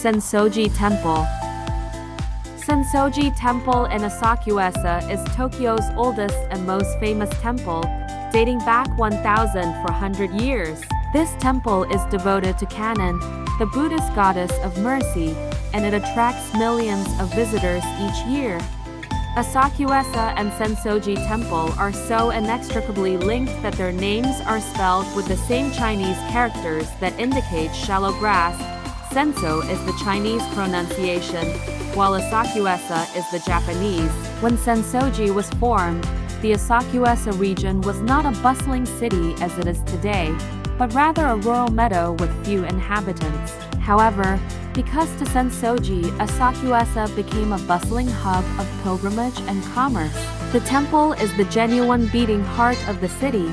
Sensoji Temple. Sensoji Temple in Asakusa is Tokyo's oldest and most famous temple, dating back 1,400 years. This temple is devoted to Kannon, the Buddhist goddess of mercy, and it attracts millions of visitors each year. Asakusa and Sensoji Temple are so inextricably linked that their names are spelled with the same Chinese characters that indicate shallow grass. Senso is the Chinese pronunciation, while Asakusa is the Japanese. When Sensoji was formed, the Asakusa region was not a bustling city as it is today, but rather a rural meadow with few inhabitants. However, because to Sensoji, Asakusa became a bustling hub of pilgrimage and commerce. The temple is the genuine beating heart of the city.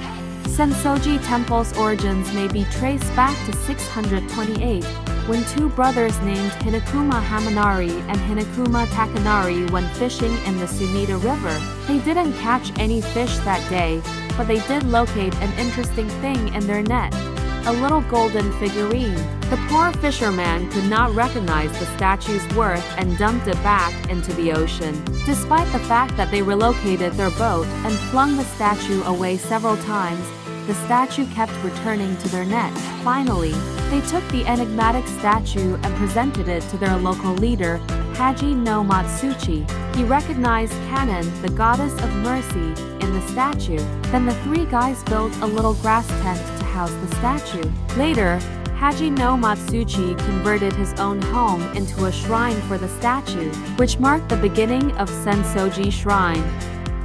Sensoji Temple's origins may be traced back to 628, when two brothers named Hinakuma Hamanari and Hinakuma Takanari went fishing in the Sumida River. They didn't catch any fish that day, but they did locate an interesting thing in their net: a little golden figurine. The poor fisherman could not recognize the statue's worth and dumped it back into the ocean. Despite the fact that they relocated their boat and flung the statue away several times, the statue kept returning to their net. Finally, they took the enigmatic statue and presented it to their local leader, Haji no Matsuchi. He recognized Kannon, the goddess of mercy, in the statue. Then the three guys built a little grass tent to house the statue. Later, Haji no Matsuchi converted his own home into a shrine for the statue, which marked the beginning of Sensoji Shrine.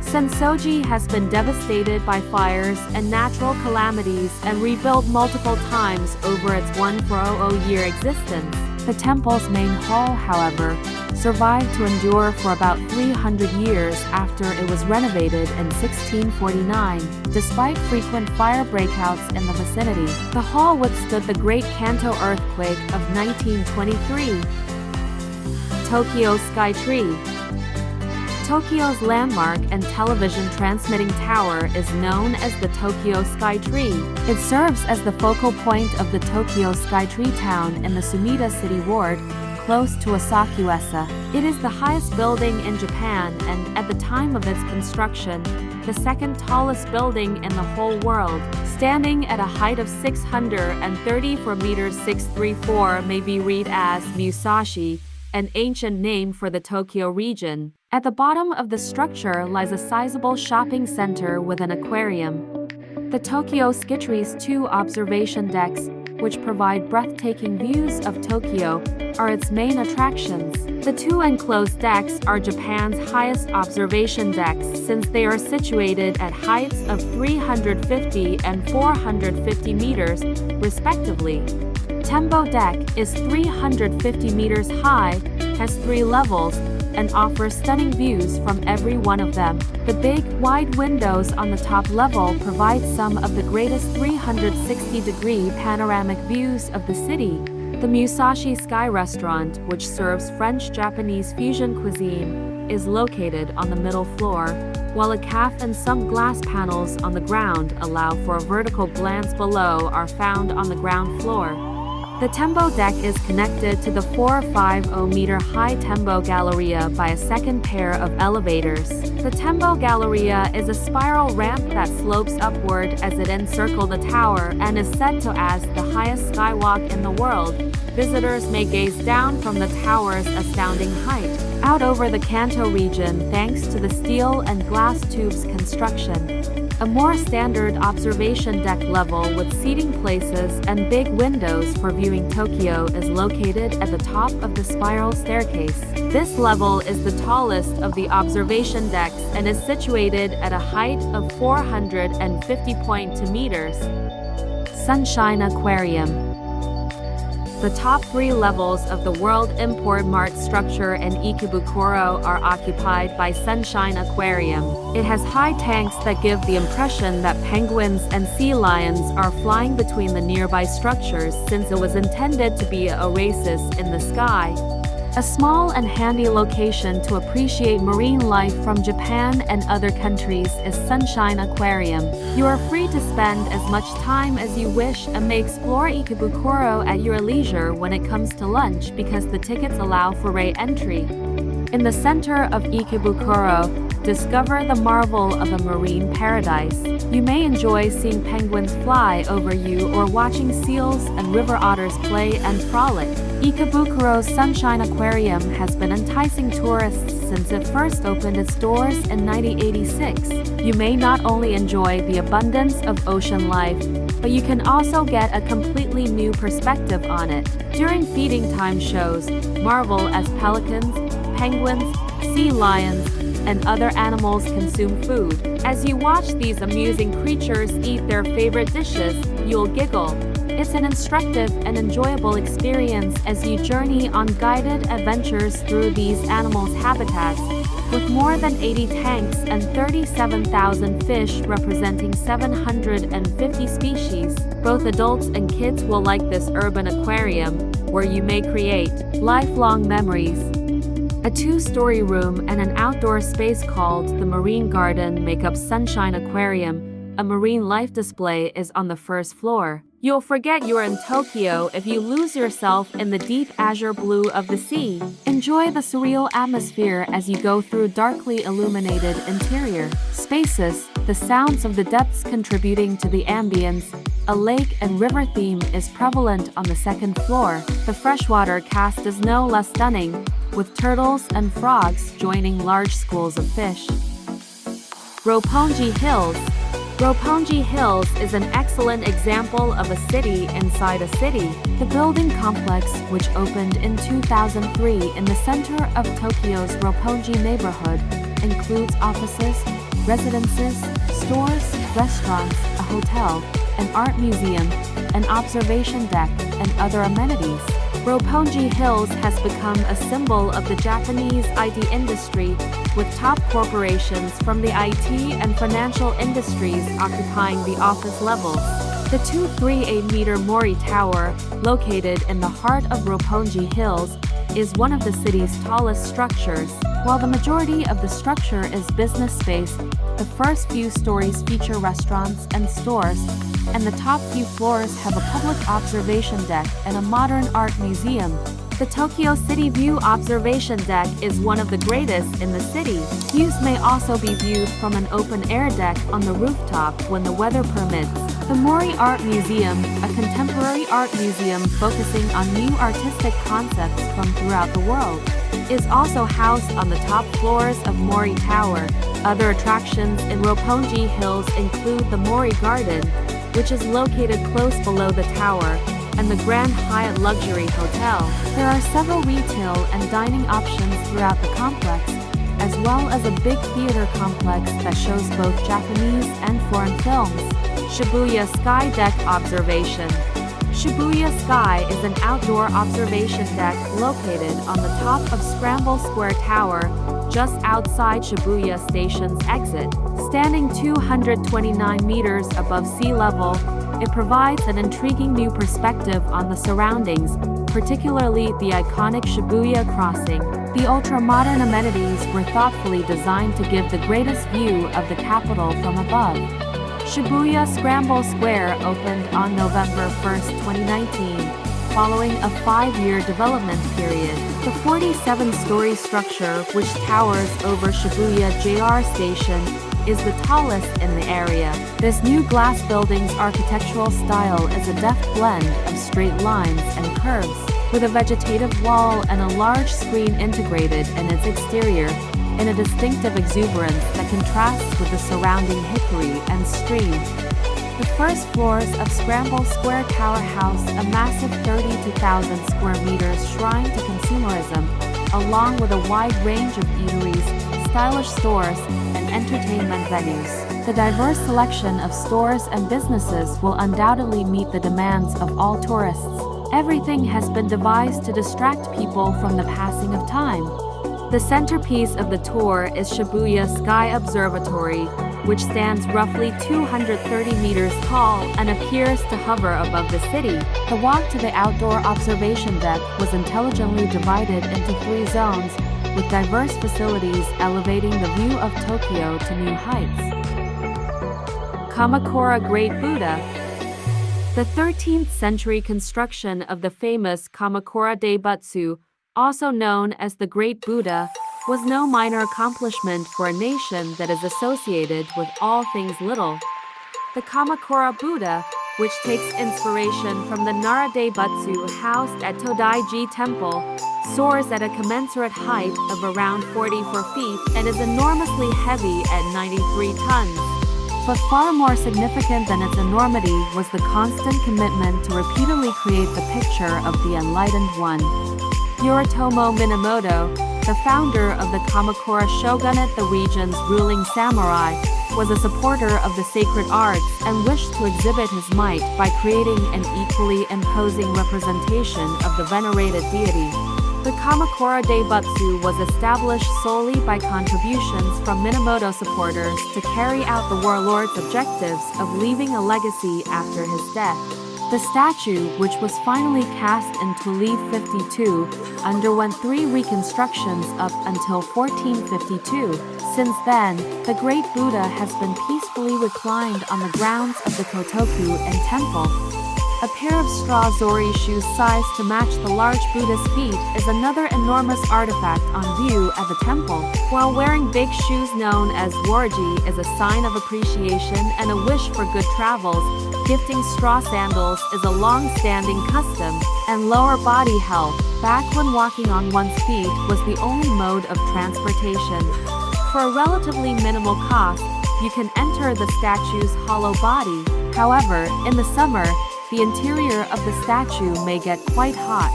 Sensoji has been devastated by fires and natural calamities and rebuilt multiple times over its 1400-year existence. The temple's main hall, however, survived to endure for about 300 years after it was renovated in 1649, despite frequent fire breakouts in the vicinity. The hall withstood the Great Kanto earthquake of 1923. Tokyo Sky Tree. Tokyo's landmark and television transmitting tower is known as the Tokyo Sky Tree. It serves as the focal point of the Tokyo Sky Tree town in the Sumida City Ward, close to Asakusa. It is the highest building in Japan and, at the time of its construction, the second tallest building in the whole world. Standing at a height of 634 meters 634 may be read as Musashi, an ancient name for the Tokyo region. At the bottom of the structure lies a sizable shopping center with an aquarium. The Tokyo Skytree's two observation decks, which provide breathtaking views of Tokyo, are its main attractions. The two enclosed decks are Japan's highest observation decks since they are situated at heights of 350 and 450 meters, respectively. Tembo Deck is 350 meters high, has 3 levels, and offers stunning views from every one of them. The big, wide windows on the top level provide some of the greatest 360-degree panoramic views of the city. The Musashi Sky Restaurant, which serves French-Japanese fusion cuisine, is located on the middle floor, while a cafe and some glass panels on the ground allow for a vertical glance below are found on the ground floor. The Tembo Deck is connected to the 450-meter-high Tembo Galleria by a second pair of elevators. The Tembo Galleria is a spiral ramp that slopes upward as it encircles the tower and is said to as the highest skywalk in the world. Visitors may gaze down from the tower's astounding height out over the Kanto region thanks to the steel and glass tubes construction. A more standard observation deck level with seating places and big windows for viewing Tokyo is located at the top of the spiral staircase. This level is the tallest of the observation decks and is situated at a height of 450.2 meters. Sunshine Aquarium. The top 3 levels of the World Import Mart structure in Ikebukuro are occupied by Sunshine Aquarium. It has high tanks that give the impression that penguins and sea lions are flying between the nearby structures since it was intended to be a oasis in the sky. A small and handy location to appreciate marine life from Japan and other countries is Sunshine Aquarium. You are free to spend as much time as you wish and may explore Ikebukuro at your leisure when it comes to lunch because the tickets allow for re-entry. In the center of Ikebukuro, discover the marvel of a marine paradise. You may enjoy seeing penguins fly over you or watching seals and river otters play and frolic. Ikebukuro's Sunshine Aquarium has been enticing tourists since it first opened its doors in 1986. You may not only enjoy the abundance of ocean life, but you can also get a completely new perspective on it. During feeding time shows, marvel as pelicans, penguins, sea lions, and other animals consume food. As you watch these amusing creatures eat their favorite dishes, you'll giggle. It's an instructive and enjoyable experience as you journey on guided adventures through these animals' habitats. With more than 80 tanks and 37,000 fish representing 750 species, both adults and kids will like this urban aquarium, where you may create lifelong memories. A two-story room and an outdoor space called the Marine Garden make up Sunshine Aquarium. A marine life display is on the first floor. You'll forget you're in Tokyo if you lose yourself in the deep azure blue of the sea. Enjoy the surreal atmosphere as you go through darkly illuminated interior spaces, the sounds of the depths contributing to the ambience. A lake and river theme is prevalent on the second floor. The freshwater cast is no less stunning, with turtles and frogs joining large schools of fish. Roppongi Hills. Roppongi Hills is an excellent example of a city inside a city. The building complex, which opened in 2003 in the center of Tokyo's Roppongi neighborhood, includes offices, residences, stores, restaurants, a hotel, an art museum, an observation deck, and other amenities. Roppongi Hills has become a symbol of the Japanese IT industry, with top corporations from the IT and financial industries occupying the office levels. The 238-meter Mori Tower, located in the heart of Roppongi Hills, is one of the city's tallest structures. While the majority of the structure is business space, the first few stories feature restaurants and stores, and the top few floors have a public observation deck and a modern art museum. The Tokyo City View Observation Deck is one of the greatest in the city. Views may also be viewed from an open-air deck on the rooftop when the weather permits. The Mori Art Museum, a contemporary art museum focusing on new artistic concepts from throughout the world, is also housed on the top floors of Mori Tower. Other attractions in Roppongi Hills include the Mori Garden, which is located close below the tower, and the Grand Hyatt Luxury Hotel. There are several retail and dining options throughout the complex, as well as a big theater complex that shows both Japanese and foreign films. Shibuya Skydeck Observation. Shibuya Sky is an outdoor observation deck located on the top of Scramble Square Tower, just outside Shibuya Station's exit. Standing 229 meters above sea level, it provides an intriguing new perspective on the surroundings, particularly the iconic Shibuya crossing. The ultra-modern amenities were thoughtfully designed to give the greatest view of the capital from above. Shibuya Scramble Square opened on November 1, 2019, following a 5-year development period. The 47-story structure, which towers over Shibuya JR Station, is the tallest in the area. This new glass building's architectural style is a deft blend of straight lines and curves, with a vegetative wall and a large screen integrated in its exterior, in a distinctive exuberance that contrasts with the surrounding hickory and stream. The first floors of Scramble Square Tower house a massive 32,000 square meters shrine to consumerism, along with a wide range of eateries, stylish stores, and entertainment venues. The diverse selection of stores and businesses will undoubtedly meet the demands of all tourists. Everything has been devised to distract people from the passing of time. The centerpiece of the tour is Shibuya Sky Observatory, which stands roughly 230 meters tall and appears to hover above the city. The walk to the outdoor observation deck was intelligently divided into 3 zones, with diverse facilities elevating the view of Tokyo to new heights. Kamakura Great Buddha. The 13th century construction of the famous Kamakura Daibutsu, also known as the Great Buddha, was no minor accomplishment for a nation that is associated with all things little. The Kamakura Buddha, which takes inspiration from the Nara Daibutsu housed at Toei Temple, soars at a commensurate height of around 44 feet and is enormously heavy at 93 tons. But far more significant than its enormity was the constant commitment to repeatedly create the picture of the Enlightened One. Yoritomo Minamoto, the founder of the Kamakura shogunate, the region's ruling samurai, was a supporter of the sacred arts and wished to exhibit his might by creating an equally imposing representation of the venerated deity. The Kamakura Daibutsu was established solely by contributions from Minamoto supporters to carry out the warlord's objectives of leaving a legacy after his death. The statue, which was finally cast in Tulip 52, underwent 3 reconstructions up until 1452. Since then, the Great Buddha has been peacefully reclined on the grounds of the Kotoku and temple. A pair of straw zori shoes sized to match the large Buddha's feet is another enormous artifact on view at the temple. While wearing big shoes known as warji is a sign of appreciation and a wish for good travels, gifting straw sandals is a long-standing custom, and lower body health, back when walking on one's feet was the only mode of transportation. For a relatively minimal cost, you can enter the statue's hollow body. However, in the summer, the interior of the statue may get quite hot.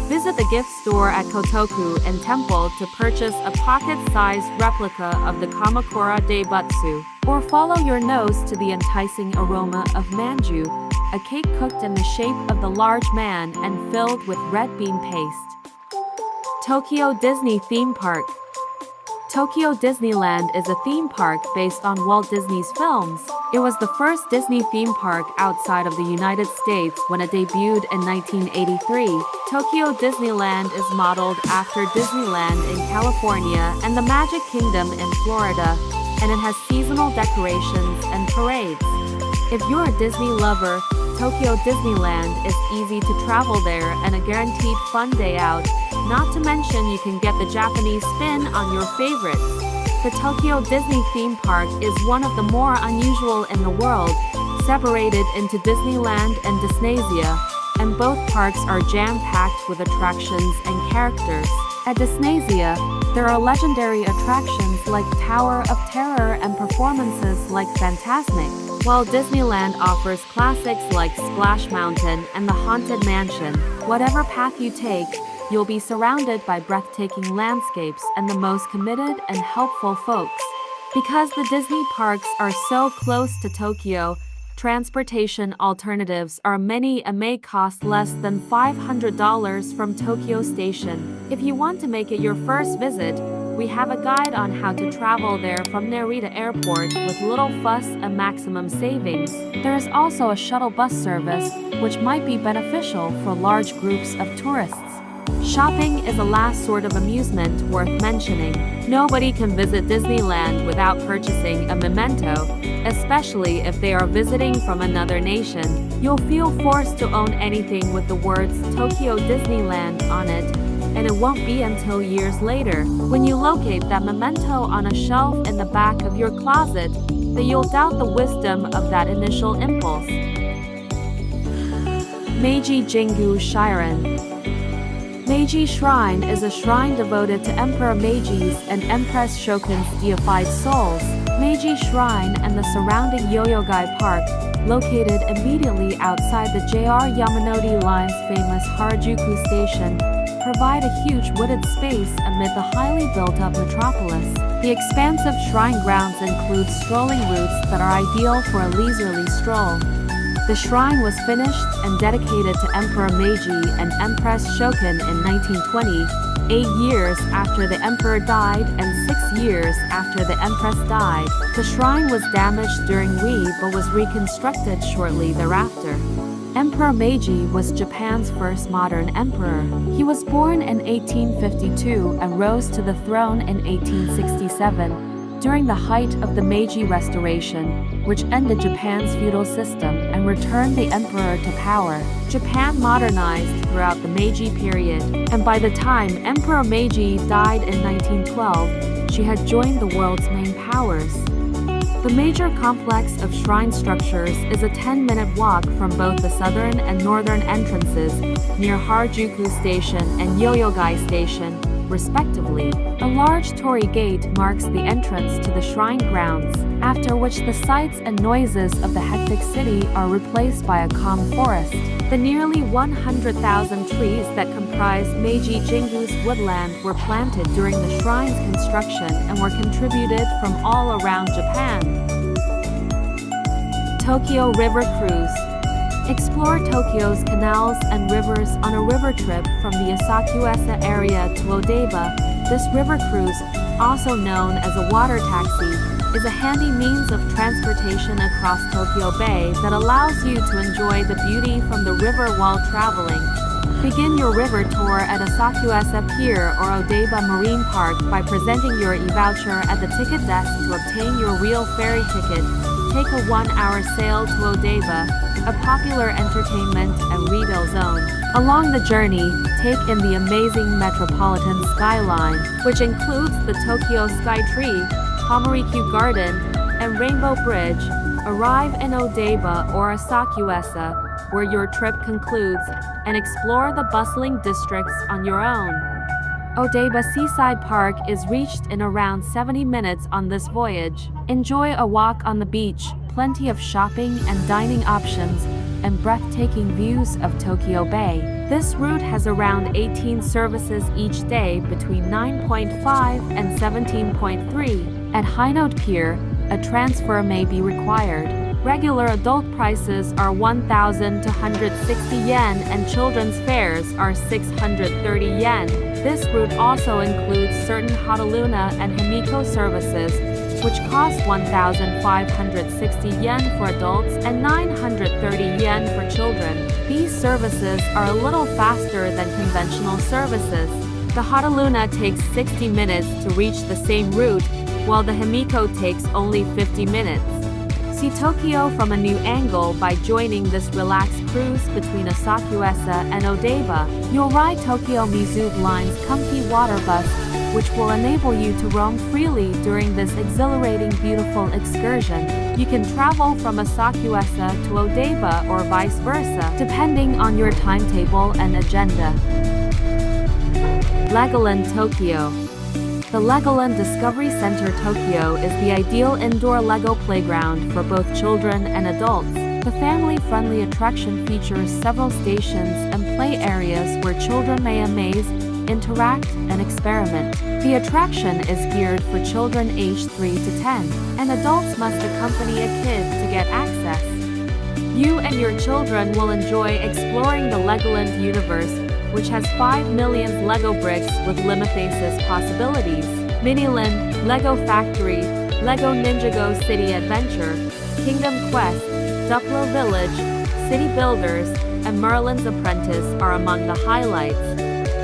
Visit the gift store at Kotoku and Temple to purchase a pocket-sized replica of the Kamakura Daibutsu, or follow your nose to the enticing aroma of manju, a cake cooked in the shape of the large man and filled with red bean paste. Tokyo Disney Theme Park. Tokyo Disneyland is a theme park based on Walt Disney's films. It was the first Disney theme park outside of the United States when it debuted in 1983. Tokyo Disneyland is modeled after Disneyland in California and the Magic Kingdom in Florida, and it has seasonal decorations and parades. If you're a Disney lover, Tokyo Disneyland is easy to travel there and a guaranteed fun day out. Not to mention you can get the Japanese spin on your favorites. The Tokyo Disney theme park is one of the more unusual in the world, separated into Disneyland and Disneysia, and both parks are jam-packed with attractions and characters. At Disneysia, there are legendary attractions like Tower of Terror and performances like Fantasmic, while Disneyland offers classics like Splash Mountain and the Haunted Mansion. Whatever path you take, you'll be surrounded by breathtaking landscapes and the most committed and helpful folks. Because the Disney parks are so close to Tokyo, transportation alternatives are many and may cost less than $500 from Tokyo Station. If you want to make it your first visit, we have a guide on how to travel there from Narita Airport with little fuss and maximum savings. There is also a shuttle bus service, which might be beneficial for large groups of tourists. Shopping is the last sort of amusement worth mentioning. Nobody can visit Disneyland without purchasing a memento, especially if they are visiting from another nation. You'll feel forced to own anything with the words Tokyo Disneyland on it, and it won't be until years later, when you locate that memento on a shelf in the back of your closet, that you'll doubt the wisdom of that initial impulse. Meiji Jingu Shrine. Meiji Shrine is a shrine devoted to Emperor Meiji's and Empress Shokun's deified souls. Meiji Shrine and the surrounding Yoyogai Park, located immediately outside the JR Yamanote Line's famous Harajuku Station, provide a huge wooded space amid the highly built-up metropolis. The expansive shrine grounds include strolling routes that are ideal for a leisurely stroll. The shrine was finished and dedicated to Emperor Meiji and Empress Shokin in 1920, 8 years after the emperor died and 6 years after the empress died. The shrine was damaged during Wei but was reconstructed shortly thereafter. Emperor Meiji was Japan's first modern emperor. He was born in 1852 and rose to the throne in 1867, during the height of the Meiji Restoration, which ended Japan's feudal system and returned the emperor to power. Japan modernized throughout the Meiji period, and by the time Emperor Meiji died in 1912, she had joined the world's main powers. The major complex of shrine structures is a 10-minute walk from both the southern and northern entrances, near Harajuku Station and Yoyogai Station, respectively. A large torii gate marks the entrance to the shrine grounds, after which the sights and noises of the hectic city are replaced by a calm forest. The nearly 100,000 trees that comprise Meiji Jingu's woodland were planted during the shrine's construction and were contributed from all around Japan. Tokyo River Cruise. Explore Tokyo's canals and rivers on a river trip from the Asakusa area to Odaiba. This river cruise, also known as a water taxi, is a handy means of transportation across Tokyo Bay that allows you to enjoy the beauty from the river while traveling. Begin your river tour at Asakusa Pier or Odaiba Marine Park by presenting your e-voucher at the ticket desk to obtain your real ferry ticket. Take a 1-hour sail to Odaiba, a popular entertainment and retail zone. Along the journey, take in the amazing metropolitan skyline, which includes the Tokyo Sky Tree, Hamarikyu Garden, and Rainbow Bridge. Arrive in Odaiba or Asakusa, where your trip concludes, and explore the bustling districts on your own. Odaiba Seaside Park is reached in around 70 minutes on this voyage. Enjoy a walk on the beach, plenty of shopping and dining options, and breathtaking views of Tokyo Bay. This route has around 18 services each day between 9.5 and 17.3. At Hinode Pier, a transfer may be required. Regular adult prices are 1,260 yen and children's fares are 630 yen. This route also includes certain Hataluna and Himiko services, which cost 1,560 yen for adults and 930 yen for children. These services are a little faster than conventional services. The Hataluna takes 60 minutes to reach the same route, while the Himiko takes only 50 minutes. See Tokyo from a new angle by joining this relaxed cruise between Asakusa and Odaiba. You'll ride Tokyo Mizu Line's comfy water bus, which will enable you to roam freely during this exhilarating, beautiful excursion. You can travel from Asakusa to Odaiba or vice versa, depending on your timetable and agenda. Legoland Tokyo. The Legoland Discovery Center Tokyo is the ideal indoor Lego playground for both children and adults. The family-friendly attraction features several stations and play areas where children may amaze, interact, and experiment. The attraction is geared for children aged 3 to 10, and adults must accompany a kid to get access. You and your children will enjoy exploring the Legoland universe, which has 5 million Lego bricks with limitless possibilities. Miniland, Lego Factory, Lego Ninjago City Adventure, Kingdom Quest, Duplo Village, City Builders, and Merlin's Apprentice are among the highlights.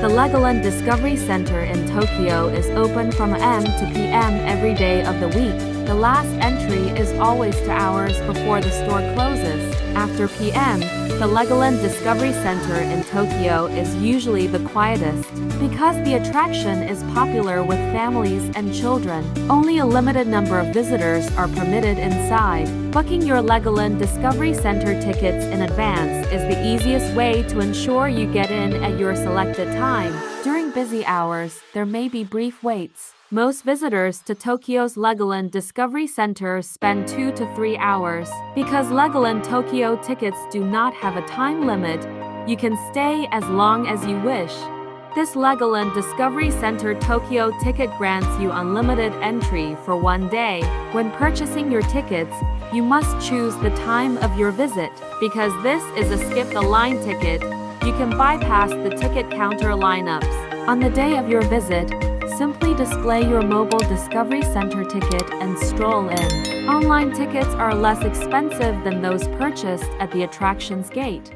The Legoland Discovery Center in Tokyo is open from AM to PM every day of the week. The last entry is always 2 hours before the store closes. After PM, the Legoland Discovery Center in Tokyo is usually the quietest. Because the attraction is popular with families and children, only a limited number of visitors are permitted inside. Booking your Legoland Discovery Center tickets in advance is the easiest way to ensure you get in at your selected time. During busy hours, there may be brief waits. Most visitors to Tokyo's Legoland Discovery Center spend 2 to 3 hours. Because Legoland Tokyo tickets do not have a time limit, you can stay as long as you wish. This Legoland Discovery Center Tokyo ticket grants you unlimited entry for one day. When purchasing your tickets, you must choose the time of your visit. Because this is a skip the line ticket, you can bypass the ticket counter lineups. On the day of your visit, simply display your mobile Discovery Center ticket and stroll in. Online tickets are less expensive than those purchased at the attraction's gate.